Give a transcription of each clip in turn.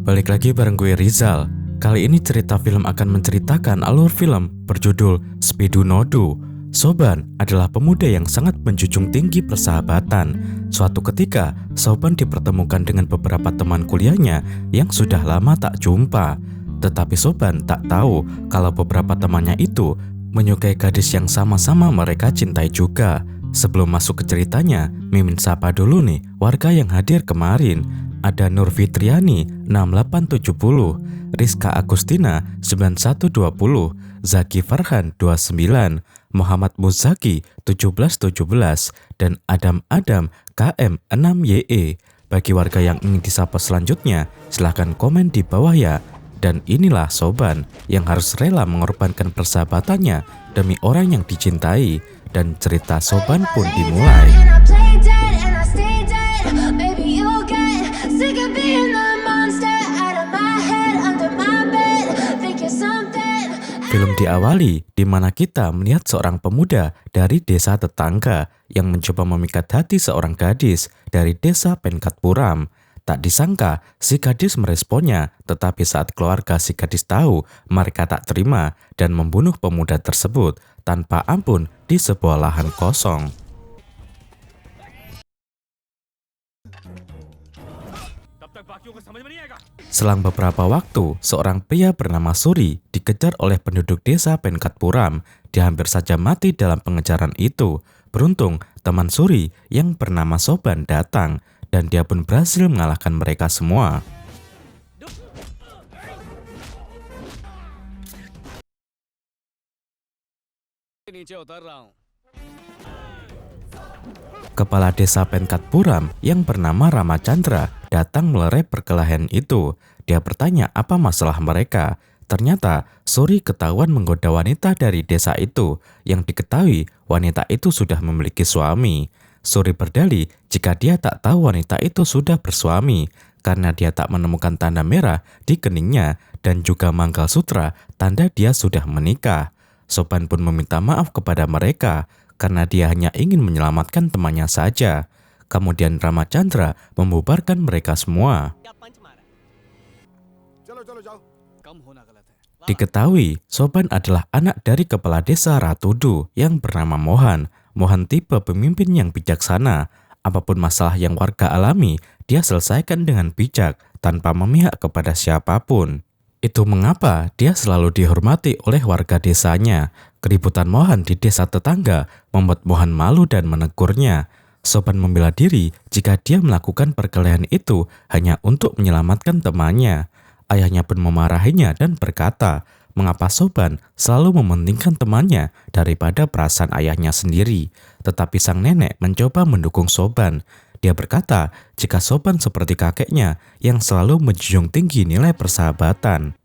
Balik lagi bareng gue Rizal. Kali ini cerita film akan menceritakan alur film berjudul Speedu Nodu. Soban adalah pemuda yang sangat menjunjung tinggi persahabatan. Suatu ketika, Soban dipertemukan dengan beberapa teman kuliahnya yang sudah lama tak jumpa. Tetapi Soban tak tahu kalau beberapa temannya itu menyukai gadis yang sama-sama mereka cintai juga. Sebelum masuk ke ceritanya, Mimin sapa dulu nih warga yang hadir kemarin. Ada Nur Fitriani 6870, Rizka Agustina 9120, Zaki Farhan 29, Muhammad Muzaki 1717, dan Adam KM 6YE. Bagi warga yang ingin disapa selanjutnya, silahkan komen di bawah ya. Dan inilah Soban yang harus rela mengorbankan persahabatannya demi orang yang dicintai. Dan cerita Soban pun dimulai. Film diawali di mana kita melihat seorang pemuda dari desa tetangga yang mencoba memikat hati seorang gadis dari desa Penkatpuram. Tak disangka si gadis meresponnya, tetapi saat keluarga si gadis tahu, mereka tak terima dan membunuh pemuda tersebut tanpa ampun di sebuah lahan kosong. Selang beberapa waktu, seorang pria bernama Suri dikejar oleh penduduk desa Penkatpuram. Dia hampir saja mati dalam pengejaran itu. Beruntung, teman Suri yang bernama Soban datang, dan dia pun berhasil mengalahkan mereka semua. Kepala desa Penkatpuram yang bernama Ramachandra datang melerai perkelahian itu. Dia bertanya apa masalah mereka. Ternyata Suri ketahuan menggoda wanita dari desa itu. Yang diketahui wanita itu sudah memiliki suami. Suri berdalih jika dia tak tahu wanita itu sudah bersuami karena dia tak menemukan tanda merah di keningnya dan juga manggal sutra tanda dia sudah menikah. Soban pun meminta maaf kepada mereka karena dia hanya ingin menyelamatkan temannya saja. Kemudian Ramachandra membubarkan mereka semua. Diketahui, Soban adalah anak dari kepala desa Ratudu yang bernama Mohan. Mohan tipe pemimpin yang bijaksana. Apapun masalah yang warga alami, dia selesaikan dengan bijak tanpa memihak kepada siapapun. Itu mengapa dia selalu dihormati oleh warga desanya. Keributan Mohan di desa tetangga membuat Mohan malu dan menegurnya. Soban membela diri jika dia melakukan perkelahian itu hanya untuk menyelamatkan temannya. Ayahnya pun memarahinya dan berkata, mengapa Soban selalu mementingkan temannya daripada perasaan ayahnya sendiri. Tetapi sang nenek mencoba mendukung Soban. Dia berkata jika Soban seperti kakeknya yang selalu menjunjung tinggi nilai persahabatan.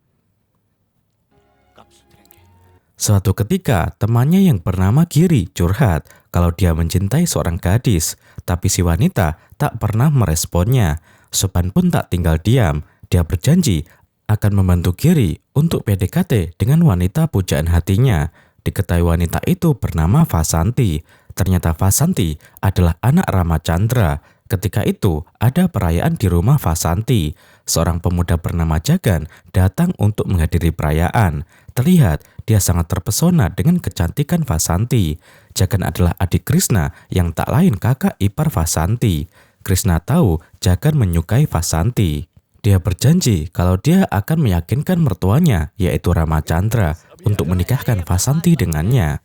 Suatu ketika, temannya yang bernama Giri curhat kalau dia mencintai seorang gadis, tapi si wanita tak pernah meresponnya. Soban pun tak tinggal diam. Dia berjanji akan membantu Giri untuk PDKT dengan wanita pujaan hatinya. Diketahui wanita itu bernama Vasanti. Ternyata Vasanti adalah anak Ramachandra. Ketika itu ada perayaan di rumah Vasanti. Seorang pemuda bernama Jagan datang untuk menghadiri perayaan. Terlihat dia sangat terpesona dengan kecantikan Vasanti. Jagan adalah adik Krishna yang tak lain kakak ipar Vasanti. Krishna tahu Jagan menyukai Vasanti. Dia berjanji kalau dia akan meyakinkan mertuanya, yaitu Ramachandra, untuk menikahkan Vasanti dengannya.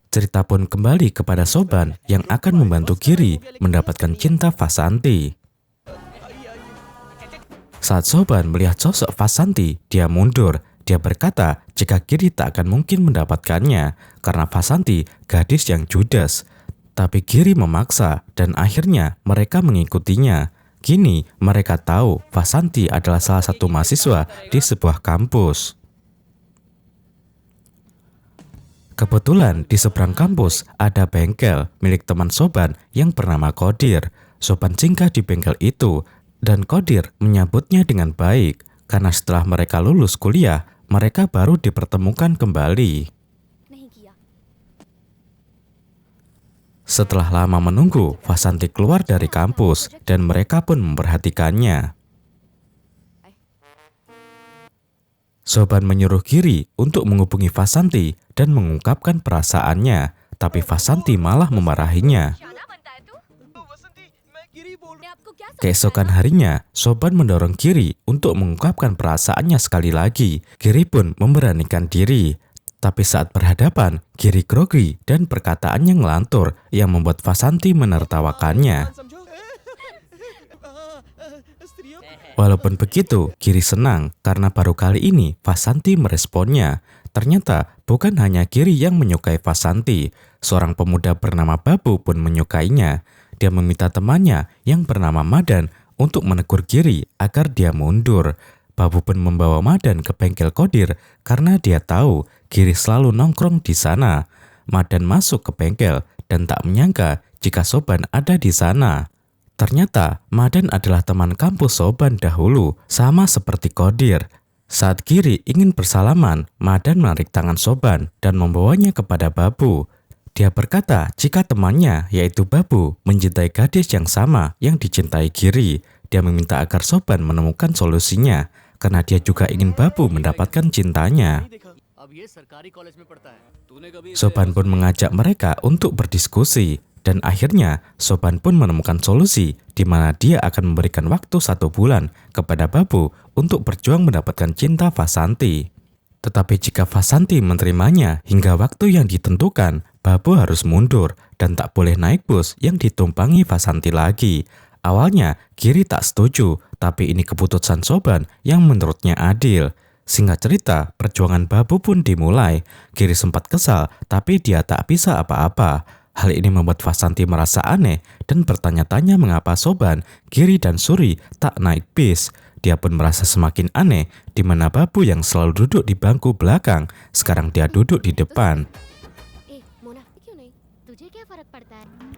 Cerita pun kembali kepada Soban yang akan membantu Giri mendapatkan cinta Vasanti. Saat Soban melihat sosok Vasanti, dia mundur. Dia berkata jika Giri tak akan mungkin mendapatkannya karena Vasanti gadis yang judes. Tapi Giri memaksa dan akhirnya mereka mengikutinya. Kini mereka tahu Vasanti adalah salah satu mahasiswa di sebuah kampus. Kebetulan di seberang kampus ada bengkel milik teman Soban yang bernama Kodir. Soban singgah di bengkel itu dan Kodir menyambutnya dengan baik karena setelah mereka lulus kuliah, mereka baru dipertemukan kembali. Setelah lama menunggu, Vasanti keluar dari kampus dan mereka pun memperhatikannya. Soban menyuruh Giri untuk menghubungi Vasanti dan mengungkapkan perasaannya, tapi Vasanti malah memarahinya. Keesokan harinya, Soban mendorong Giri untuk mengungkapkan perasaannya sekali lagi. Giri pun memberanikan diri. Tapi saat berhadapan, Giri grogi dan perkataannya ngelantur yang membuat Vasanti menertawakannya. Walaupun begitu, Giri senang karena baru kali ini Vasanti meresponnya. Ternyata bukan hanya Giri yang menyukai Vasanti, seorang pemuda bernama Babu pun menyukainya. Dia meminta temannya yang bernama Madan untuk menegur Giri agar dia mundur. Babu pun membawa Madan ke bengkel Kodir karena dia tahu Giri selalu nongkrong di sana. Madan masuk ke bengkel dan tak menyangka jika Soban ada di sana. Ternyata Madan adalah teman kampus Soban dahulu, sama seperti Kodir. Saat Giri ingin bersalaman, Madan menarik tangan Soban dan membawanya kepada Babu. Dia berkata jika temannya, yaitu Babu, mencintai gadis yang sama yang dicintai Giri. Dia meminta agar Soban menemukan solusinya, karena dia juga ingin Babu mendapatkan cintanya. Soban pun mengajak mereka untuk berdiskusi, dan akhirnya Soban pun menemukan solusi di mana dia akan memberikan waktu 1 bulan kepada Babu untuk berjuang mendapatkan cinta Vasanti. Tetapi jika Vasanti menerimanya hingga waktu yang ditentukan, Babu harus mundur dan tak boleh naik bus yang ditumpangi Vasanti lagi. Awalnya Giri tak setuju, tapi ini keputusan Soban yang menurutnya adil. Singkat cerita, perjuangan Babu pun dimulai. Giri sempat kesal, tapi dia tak bisa apa-apa. Hal ini membuat Vasanti merasa aneh dan bertanya-tanya mengapa Soban, Giri dan Suri tak naik bis. Dia pun merasa semakin aneh, di mana Babu yang selalu duduk di bangku belakang, sekarang dia duduk di depan.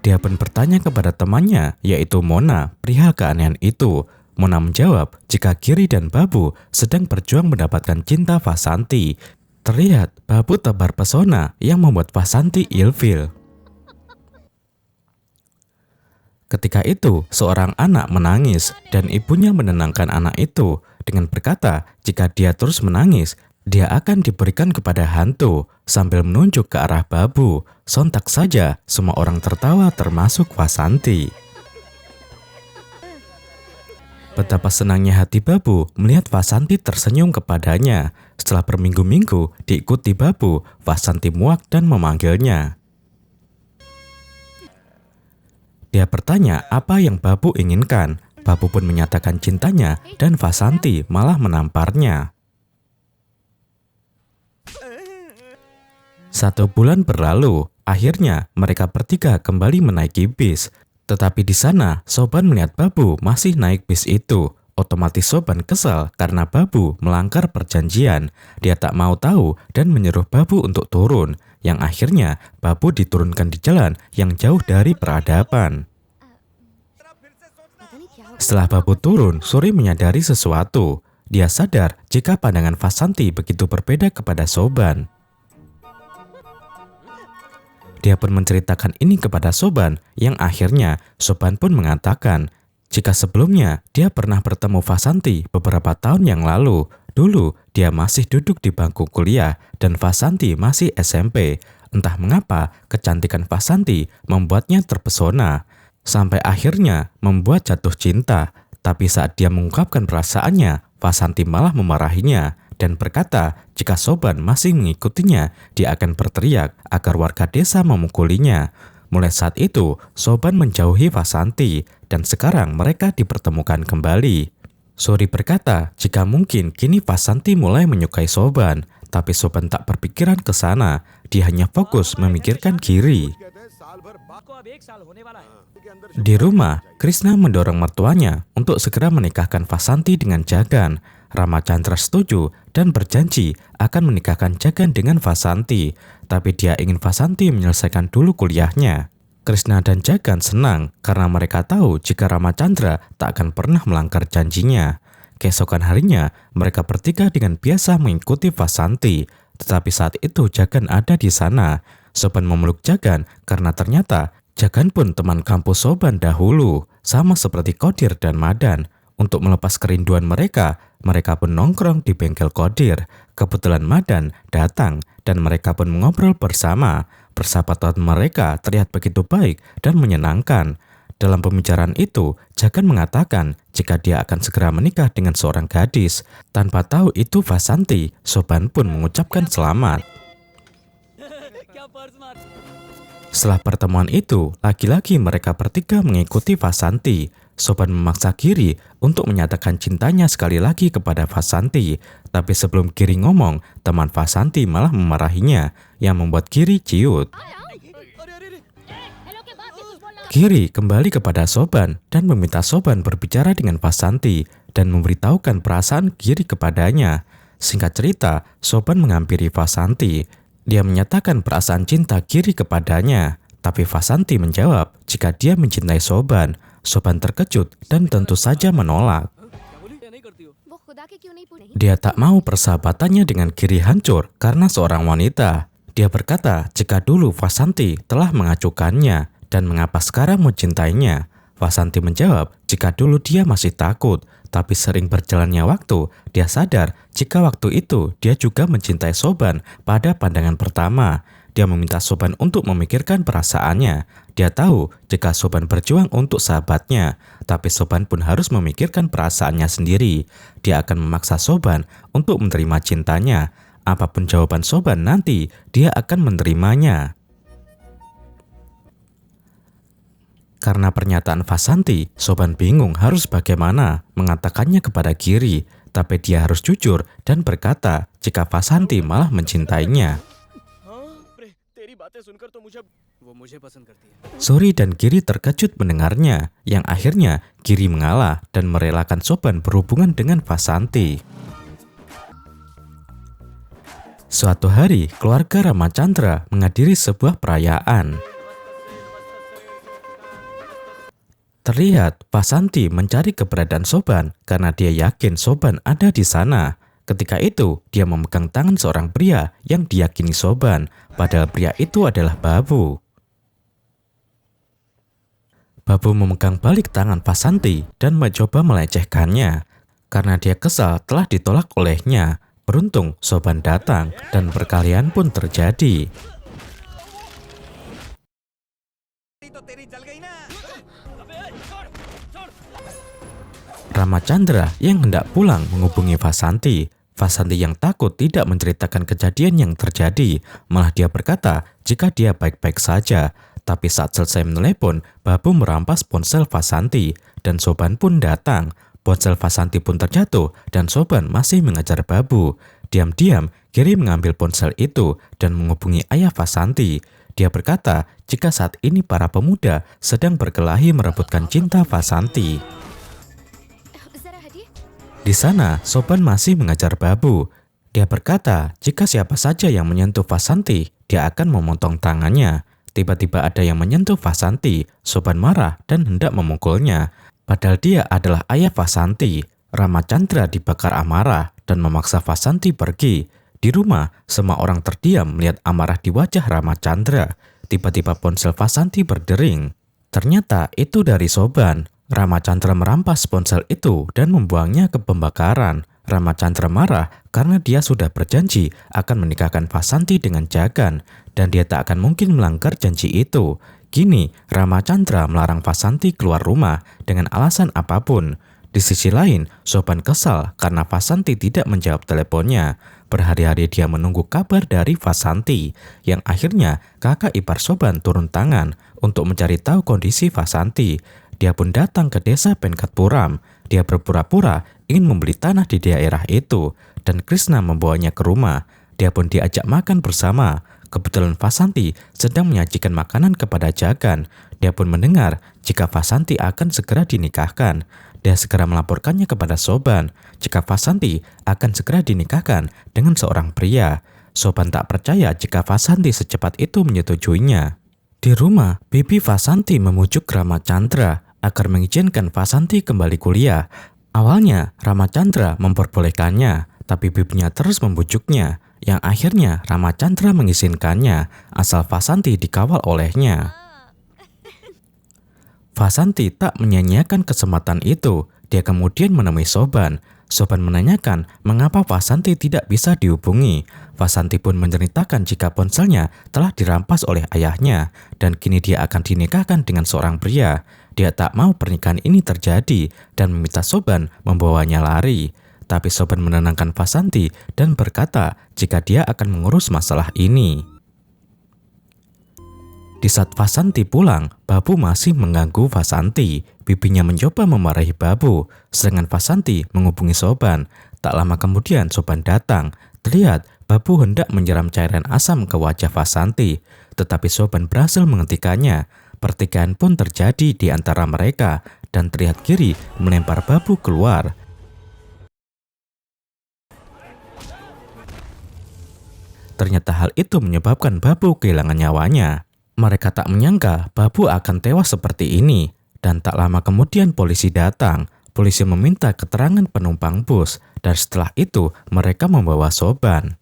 Dia pun bertanya kepada temannya, yaitu Mona, perihal keanehan itu. Mona menjawab jika Giri dan Babu sedang berjuang mendapatkan cinta Vasanti. Terlihat Babu tebar pesona yang membuat Vasanti ilfil. Ketika itu, seorang anak menangis dan ibunya menenangkan anak itu dengan berkata jika dia terus menangis, dia akan diberikan kepada hantu sambil menunjuk ke arah Babu. Sontak saja semua orang tertawa termasuk Vasanti. Betapa senangnya hati Babu melihat Vasanti tersenyum kepadanya. Setelah berminggu-minggu diikuti Babu, Vasanti muak dan memanggilnya. Dia bertanya apa yang Babu inginkan. Babu pun menyatakan cintanya dan Vasanti malah menamparnya. 1 bulan berlalu, akhirnya mereka bertiga kembali menaiki bis. Tetapi di sana, Soban melihat Babu masih naik bis itu. Otomatis Soban kesal karena Babu melanggar perjanjian. Dia tak mau tahu dan menyuruh Babu untuk turun. Yang akhirnya Babu diturunkan di jalan yang jauh dari peradaban. Setelah Babu turun, Suri menyadari sesuatu. Dia sadar jika pandangan Vasanti begitu berbeda kepada Soban. Dia pun menceritakan ini kepada Soban, yang akhirnya Soban pun mengatakan jika sebelumnya dia pernah bertemu Vasanti beberapa tahun yang lalu. Dulu dia masih duduk di bangku kuliah dan Vasanti masih SMP. Entah mengapa kecantikan Vasanti membuatnya terpesona, sampai akhirnya membuat jatuh cinta. Tapi saat dia mengungkapkan perasaannya, Vasanti malah memarahinya dan berkata jika Soban masih mengikutinya, dia akan berteriak agar warga desa memukulinya. Mulai saat itu, Soban menjauhi Vasanti dan sekarang mereka dipertemukan kembali. Suri berkata jika mungkin kini Vasanti mulai menyukai Soban, tapi Soban tak berpikiran ke sana. Dia hanya fokus memikirkan Giri. Di rumah, Krishna mendorong mertuanya untuk segera menikahkan Vasanti dengan Jagan. Ramachandra setuju dan berjanji akan menikahkan Jagan dengan Vasanti, tapi dia ingin Vasanti menyelesaikan dulu kuliahnya. Krishna dan Jagan senang karena mereka tahu jika Ramachandra tak akan pernah melanggar janjinya. Keesokan harinya, mereka bertiga dengan biasa mengikuti Vasanti, tetapi saat itu Jagan ada di sana. Soban memeluk Jagan karena ternyata Jagan pun teman kampus Soban dahulu, sama seperti Kodir dan Madan. Untuk melepas kerinduan mereka, mereka pun nongkrong di bengkel Kodir. Kebetulan Madan datang dan mereka pun mengobrol bersama. Persahabatan mereka terlihat begitu baik dan menyenangkan. Dalam pembicaraan itu, Jagan mengatakan jika dia akan segera menikah dengan seorang gadis. Tanpa tahu itu Vasanti, Soban pun mengucapkan selamat. Setelah pertemuan itu, lagi-lagi mereka bertiga mengikuti Vasanti. Soban memaksa Giri untuk menyatakan cintanya sekali lagi kepada Vasanti. Tapi sebelum Giri ngomong, teman Vasanti malah memarahinya, yang membuat Giri ciut. Giri kembali kepada Soban dan meminta Soban berbicara dengan Vasanti dan memberitahukan perasaan Giri kepadanya. Singkat cerita, Soban menghampiri Vasanti. Dia menyatakan perasaan cinta Giri kepadanya, tapi Vasanti menjawab jika dia mencintai Soban. Soban terkejut dan tentu saja menolak. Dia tak mau persahabatannya dengan Giri hancur karena seorang wanita. Dia berkata jika dulu Vasanti telah mengacuhkannya dan mengapa sekarang mencintainya. Vasanti menjawab jika dulu dia masih takut, tapi sering berjalannya waktu, dia sadar jika waktu itu dia juga mencintai Soban pada pandangan pertama. Dia meminta Soban untuk memikirkan perasaannya. Dia tahu jika Soban berjuang untuk sahabatnya, tapi Soban pun harus memikirkan perasaannya sendiri. Dia akan memaksa Soban untuk menerima cintanya. Apapun jawaban Soban nanti, dia akan menerimanya. Karena pernyataan Vasanti, Soban bingung harus bagaimana mengatakannya kepada Giri. Tapi dia harus jujur dan berkata jika Vasanti malah mencintainya. Suri dan Giri terkejut mendengarnya, yang akhirnya Giri mengalah dan merelakan Soban berhubungan dengan Vasanti. Suatu hari, keluarga Ramachandra menghadiri sebuah perayaan. Terlihat Vasanti mencari keberadaan Soban karena dia yakin Soban ada di sana. Ketika itu, dia memegang tangan seorang pria yang diyakini Soban, padahal pria itu adalah Babu. Babu memegang balik tangan Vasanti dan mencoba melecehkannya. Karena dia kesal telah ditolak olehnya, beruntung Soban datang dan perkelahian pun terjadi. Ramachandra yang hendak pulang menghubungi Vasanti. Vasanti yang takut tidak menceritakan kejadian yang terjadi, malah dia berkata jika dia baik-baik saja. Tapi saat selesai menelepon, Babu merampas ponsel Vasanti dan Soban pun datang. Ponsel Vasanti pun terjatuh dan Soban masih mengejar Babu. Diam-diam, Giri mengambil ponsel itu dan menghubungi ayah Vasanti. Dia berkata jika saat ini para pemuda sedang berkelahi merebutkan cinta Vasanti. Di sana, Soban masih mengajar Babu. Dia berkata jika siapa saja yang menyentuh Vasanti, dia akan memotong tangannya. Tiba-tiba ada yang menyentuh Vasanti. Soban marah dan hendak memukulnya. Padahal dia adalah ayah Vasanti. Ramachandra dibakar amarah dan memaksa Vasanti pergi. Di rumah, semua orang terdiam melihat amarah di wajah Ramachandra. Tiba-tiba ponsel Vasanti berdering. Ternyata itu dari Soban. Ramachandra merampas ponsel itu dan membuangnya ke pembakaran. Ramachandra marah karena dia sudah berjanji akan menikahkan Vasanti dengan Jagan dan dia tak akan mungkin melanggar janji itu. Kini, Ramachandra melarang Vasanti keluar rumah dengan alasan apapun. Di sisi lain, Soban kesal karena Vasanti tidak menjawab teleponnya. Berhari-hari dia menunggu kabar dari Vasanti, yang akhirnya kakak ipar Soban turun tangan untuk mencari tahu kondisi Vasanti. Dia pun datang ke desa Venkatpuram. Dia berpura-pura ingin membeli tanah di daerah itu dan Krishna membawanya ke rumah. Dia pun diajak makan bersama. Kebetulan Vasanti sedang menyajikan makanan kepada Jagan. Dia pun mendengar jika Vasanti akan segera dinikahkan. Dia segera melaporkannya kepada Soban jika Vasanti akan segera dinikahkan dengan seorang pria. Soban tak percaya jika Vasanti secepat itu menyetujuinya. Di rumah, bibi Vasanti memujuk Ramachandra agar mengizinkan Vasanti kembali kuliah. Awalnya, Ramachandra memperbolehkannya, tapi bibinya terus membujuknya, yang akhirnya Ramachandra mengizinkannya, asal Vasanti dikawal olehnya. Vasanti tak menyia-nyiakan kesempatan itu. Dia kemudian menemui Soban. Soban menanyakan mengapa Vasanti tidak bisa dihubungi. Vasanti pun menceritakan jika ponselnya telah dirampas oleh ayahnya dan kini dia akan dinikahkan dengan seorang pria. Dia tak mau pernikahan ini terjadi dan meminta Soban membawanya lari. Tapi Soban menenangkan Vasanti dan berkata jika dia akan mengurus masalah ini. Di saat Vasanti pulang, Babu masih mengganggu Vasanti. Bibinya mencoba memarahi Babu, sedangkan Vasanti menghubungi Soban. Tak lama kemudian Soban datang. Terlihat Babu hendak menyiram cairan asam ke wajah Vasanti, tetapi Soban berhasil menghentikannya. Pertikaian pun terjadi di antara mereka, dan terlihat Giri melempar Babu keluar. Ternyata hal itu menyebabkan Babu kehilangan nyawanya. Mereka tak menyangka Babu akan tewas seperti ini, dan tak lama kemudian polisi datang. Polisi meminta keterangan penumpang bus, dan setelah itu mereka membawa Soban.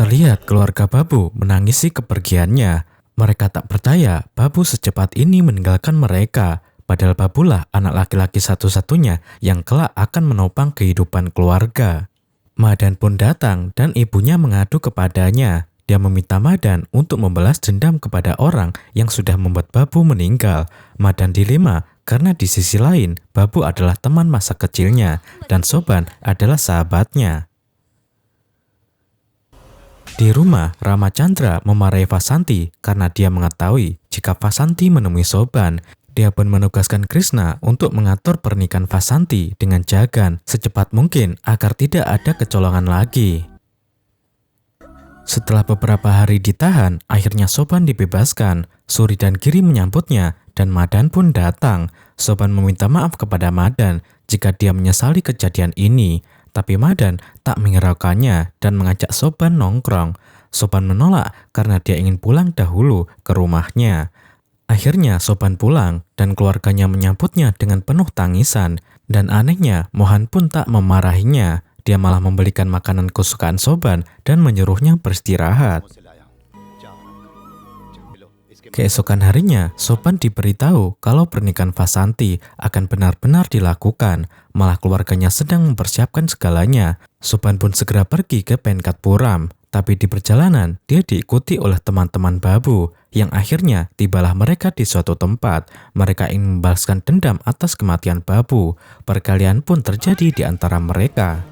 Terlihat keluarga Babu menangisi kepergiannya. Mereka tak percaya Babu secepat ini meninggalkan mereka, padahal Babulah anak laki-laki satu-satunya yang kelak akan menopang kehidupan keluarga. Madan pun datang dan ibunya mengadu kepadanya. Dia meminta Madan untuk membalas dendam kepada orang yang sudah membuat Babu meninggal. Madan dilema karena di sisi lain Babu adalah teman masa kecilnya dan Soban adalah sahabatnya. Di rumah, Ramachandra memarahi Vasanti karena dia mengetahui jika Vasanti menemui Soban. Dia pun menugaskan Krishna untuk mengatur pernikahan Vasanti dengan Jagan secepat mungkin agar tidak ada kecolongan lagi. Setelah beberapa hari ditahan, akhirnya Soban dibebaskan. Suri dan Giri menyambutnya dan Madan pun datang. Soban meminta maaf kepada Madan jika dia menyesali kejadian ini, tapi Madan tak menghiraukannya dan mengajak Soban nongkrong. Soban menolak karena dia ingin pulang dahulu ke rumahnya. Akhirnya Soban pulang dan keluarganya menyambutnya dengan penuh tangisan. Dan anehnya Mohan pun tak memarahinya. Dia malah membelikan makanan kesukaan Soban dan menyuruhnya beristirahat. Keesokan harinya Soban diberitahu kalau pernikahan Vasanti akan benar-benar dilakukan. Malah keluarganya sedang mempersiapkan segalanya. Soban pun segera pergi ke Venkatpuram. Tapi di perjalanan, dia diikuti oleh teman-teman Babu, yang akhirnya tibalah mereka di suatu tempat. Mereka ingin membalaskan dendam atas kematian Babu. Perkelahian pun terjadi di antara mereka.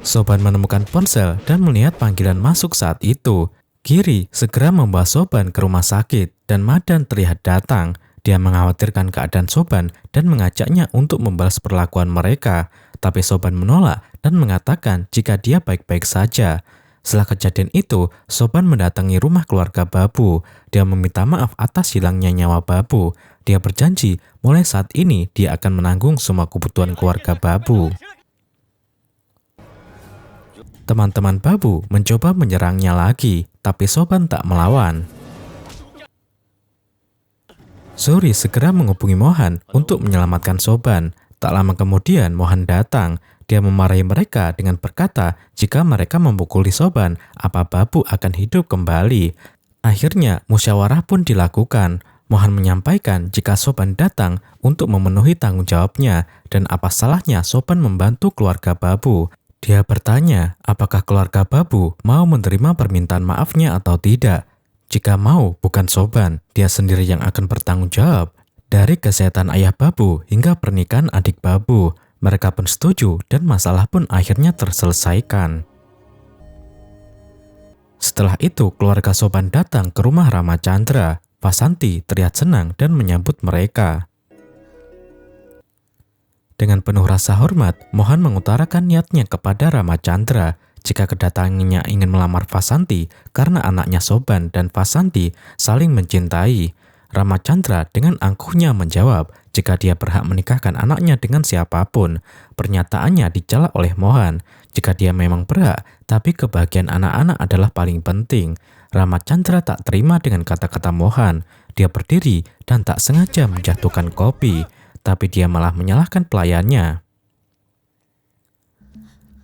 Soban menemukan ponsel dan melihat panggilan masuk saat itu. Giri segera membawa Soban ke rumah sakit dan Madan terlihat datang. Dia mengkhawatirkan keadaan Soban dan mengajaknya untuk membalas perlakuan mereka. Tapi Soban menolak dan mengatakan jika dia baik-baik saja. Setelah kejadian itu, Soban mendatangi rumah keluarga Babu. Dia meminta maaf atas hilangnya nyawa Babu. Dia berjanji mulai saat ini dia akan menanggung semua kebutuhan keluarga Babu. Teman-teman Babu mencoba menyerangnya lagi, tapi Soban tak melawan. Suri segera menghubungi Mohan untuk menyelamatkan Soban. Tak lama kemudian Mohan datang. Dia memarahi mereka dengan berkata jika mereka memukuli Soban, apa Babu akan hidup kembali. Akhirnya musyawarah pun dilakukan. Mohan menyampaikan jika Soban datang untuk memenuhi tanggung jawabnya dan apa salahnya Soban membantu keluarga Babu. Dia bertanya apakah keluarga Babu mau menerima permintaan maafnya atau tidak. Jika mau, bukan Soban, dia sendiri yang akan bertanggung jawab. Dari kesehatan ayah Babu hingga pernikahan adik Babu, mereka pun setuju dan masalah pun akhirnya terselesaikan. Setelah itu, keluarga Soban datang ke rumah Ramachandra. Vasanti terlihat senang dan menyambut mereka. Dengan penuh rasa hormat, Mohan mengutarakan niatnya kepada Ramachandra jika kedatangannya ingin melamar Vasanti karena anaknya Soban dan Vasanti saling mencintai. Ramachandra dengan angkuhnya menjawab jika dia berhak menikahkan anaknya dengan siapapun. Pernyataannya dicela oleh Mohan jika dia memang berhak, tapi kebahagiaan anak-anak adalah paling penting. Ramachandra tak terima dengan kata-kata Mohan. Dia berdiri dan tak sengaja menjatuhkan kopi, tapi dia malah menyalahkan pelayannya.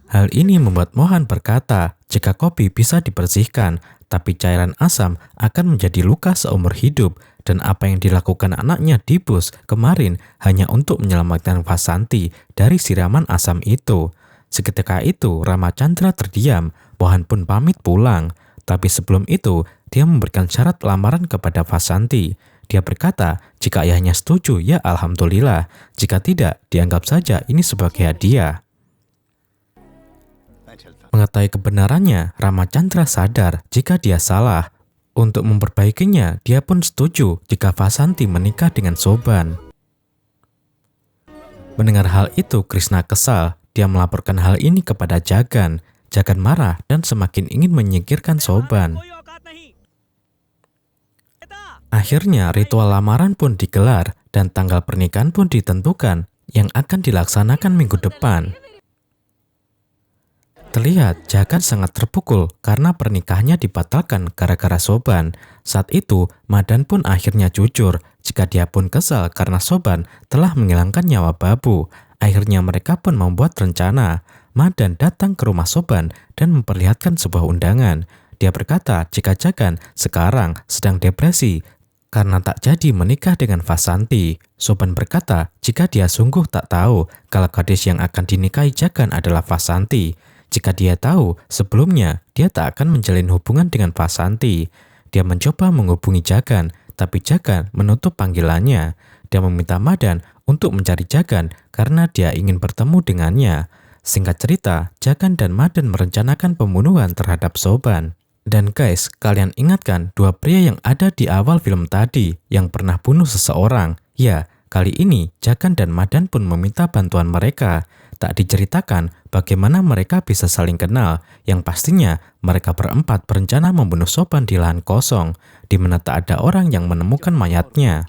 Hal ini membuat Mohan berkata, jika kopi bisa dibersihkan, tapi cairan asam akan menjadi luka seumur hidup, dan apa yang dilakukan anaknya di bus kemarin hanya untuk menyelamatkan Vasanti dari siraman asam itu. Seketika itu, Ramachandra terdiam. Mohan pun pamit pulang. Tapi sebelum itu, dia memberikan syarat lamaran kepada Vasanti. Dia berkata, jika ayahnya setuju, ya alhamdulillah. Jika tidak, dianggap saja ini sebagai hadiah. Mengetahui kebenarannya, Ramachandra sadar jika dia salah. Untuk memperbaikinya, dia pun setuju jika Vasanti menikah dengan Soban. Mendengar hal itu, Krishna kesal. Dia melaporkan hal ini kepada Jagan. Jagan marah dan semakin ingin menyingkirkan Soban. Akhirnya ritual lamaran pun digelar dan tanggal pernikahan pun ditentukan yang akan dilaksanakan minggu depan. Terlihat Jagan sangat terpukul karena pernikahannya dibatalkan gara-gara Soban. Saat itu Madan pun akhirnya jujur jika dia pun kesal karena Soban telah menghilangkan nyawa Babu. Akhirnya mereka pun membuat rencana. Madan datang ke rumah Soban dan memperlihatkan sebuah undangan. Dia berkata jika Jagan sekarang sedang depresi karena tak jadi menikah dengan Vasanti. Soban berkata jika dia sungguh tak tahu kalau gadis yang akan dinikahi Jagan adalah Vasanti. Jika dia tahu sebelumnya dia tak akan menjalin hubungan dengan Vasanti. Dia mencoba menghubungi Jagan, tapi Jagan menutup panggilannya. Dia meminta Madan untuk mencari Jagan karena dia ingin bertemu dengannya. Singkat cerita, Jagan dan Madan merencanakan pembunuhan terhadap Soban. Dan guys, kalian ingatkan dua pria yang ada di awal film tadi yang pernah bunuh seseorang? Ya, kali ini Jagan dan Madan pun meminta bantuan mereka. Tak diceritakan bagaimana mereka bisa saling kenal. Yang pastinya mereka berempat berencana membunuh Soban di lahan kosong, di mana tak ada orang yang menemukan mayatnya.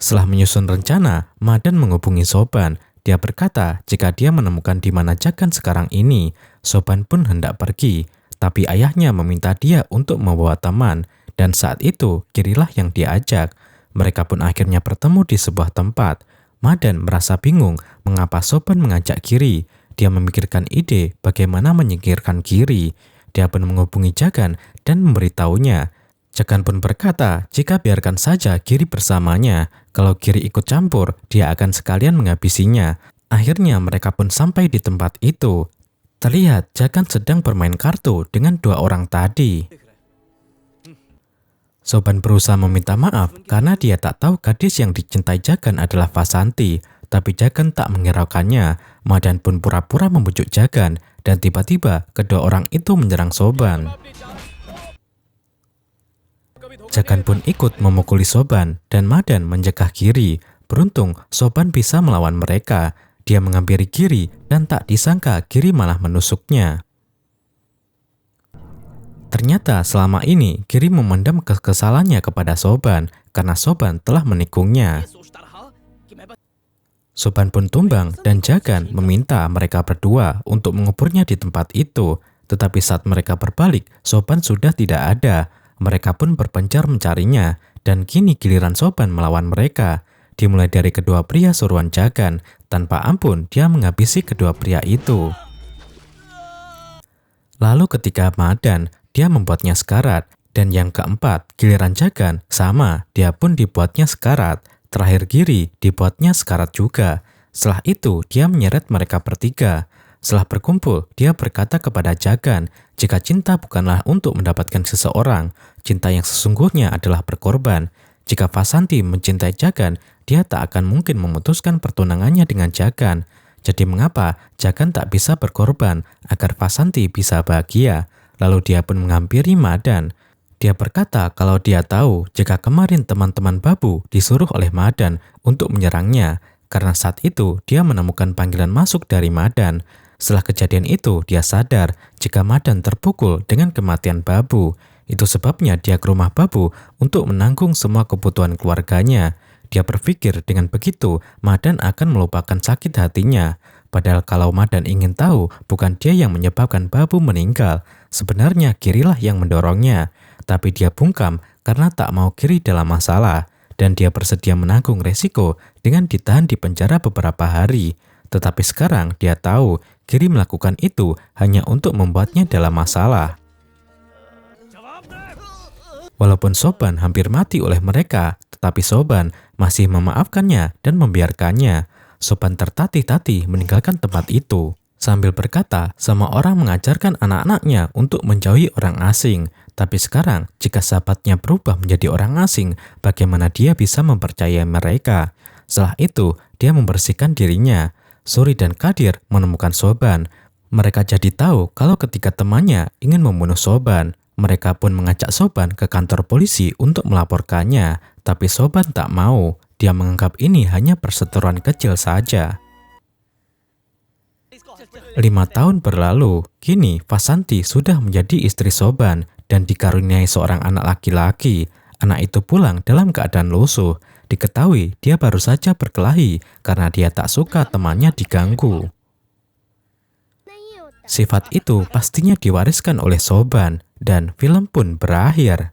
Setelah menyusun rencana, Madan menghubungi Soban. Dia berkata jika dia menemukan di mana Jagan sekarang ini, Soban pun hendak pergi. Tapi ayahnya meminta dia untuk membawa teman, dan saat itu Girilah yang diajak. Mereka pun akhirnya bertemu di sebuah tempat. Madan merasa bingung mengapa Soban mengajak Giri. Dia memikirkan ide bagaimana menyingkirkan Giri. Dia pun menghubungi Jagan dan memberitahunya. Jagan pun berkata jika biarkan saja Giri bersamanya, kalau Giri ikut campur, dia akan sekalian menghabisinya. Akhirnya mereka pun sampai di tempat itu. Terlihat Jagan sedang bermain kartu dengan dua orang tadi. Soban berusaha meminta maaf karena dia tak tahu gadis yang dicintai Jagan adalah Vasanti. Tapi Jagan tak menghiraukannya. Madan pun pura-pura membujuk Jagan dan tiba-tiba kedua orang itu menyerang Soban. Jagan pun ikut memukuli Soban dan Madan mencegah Giri. Beruntung Soban bisa melawan mereka. Dia menghampiri Giri dan tak disangka Giri malah menusuknya. Ternyata selama ini Giri memendam kekesalannya kepada Soban karena Soban telah menikungnya. Soban pun tumbang dan Jagan meminta mereka berdua untuk menguburnya di tempat itu. Tetapi saat mereka berbalik, Soban sudah tidak ada. Mereka pun berpencar mencarinya, dan kini giliran Soban melawan mereka. Dimulai dari kedua pria suruhan Jagan, tanpa ampun dia menghabisi kedua pria itu. Lalu ketika Madan, dia membuatnya sekarat. Dan yang keempat, giliran Jagan, sama, dia pun dibuatnya sekarat. Terakhir Giri, dibuatnya sekarat juga. Setelah itu, dia menyeret mereka bertiga. Setelah berkumpul, dia berkata kepada Jagan, jika cinta bukanlah untuk mendapatkan seseorang, cinta yang sesungguhnya adalah berkorban. Jika Vasanti mencintai Jagan, dia tak akan mungkin memutuskan pertunangannya dengan Jagan. Jadi mengapa Jagan tak bisa berkorban agar Vasanti bisa bahagia? Lalu dia pun menghampiri Madan. Dia berkata kalau dia tahu jika kemarin teman-teman Babu disuruh oleh Madan untuk menyerangnya, karena saat itu dia menemukan panggilan masuk dari Madan. Setelah kejadian itu, dia sadar jika Madan terpukul dengan kematian Babu. Itu sebabnya dia ke rumah Babu untuk menanggung semua kebutuhan keluarganya. Dia berpikir dengan begitu, Madan akan melupakan sakit hatinya. Padahal kalau Madan ingin tahu, bukan dia yang menyebabkan Babu meninggal. Sebenarnya Kirilah yang mendorongnya, tapi dia bungkam karena tak mau Kiri dalam masalah, dan dia bersedia menanggung resiko dengan ditahan di penjara beberapa hari. Tetapi sekarang dia tahu Kiri melakukan itu hanya untuk membuatnya dalam masalah. Walaupun Soban hampir mati oleh mereka, tetapi Soban masih memaafkannya dan membiarkannya. Soban tertatih-tatih meninggalkan tempat itu. Sambil berkata, semua orang mengajarkan anak-anaknya untuk menjauhi orang asing. Tapi sekarang, jika sahabatnya berubah menjadi orang asing, bagaimana dia bisa mempercayai mereka? Setelah itu, dia membersihkan dirinya. Suri dan Kadir menemukan Soban. Mereka jadi tahu kalau ketika temannya ingin membunuh Soban. Mereka pun mengajak Soban ke kantor polisi untuk melaporkannya. Tapi Soban tak mau. Dia menganggap ini hanya perseteruan kecil saja. 5 tahun berlalu, kini Vasanti sudah menjadi istri Soban dan dikaruniai seorang anak laki-laki. Anak itu pulang dalam keadaan lusuh. Diketahui dia baru saja berkelahi karena dia tak suka temannya diganggu. Sifat itu pastinya diwariskan oleh Soban dan film pun berakhir.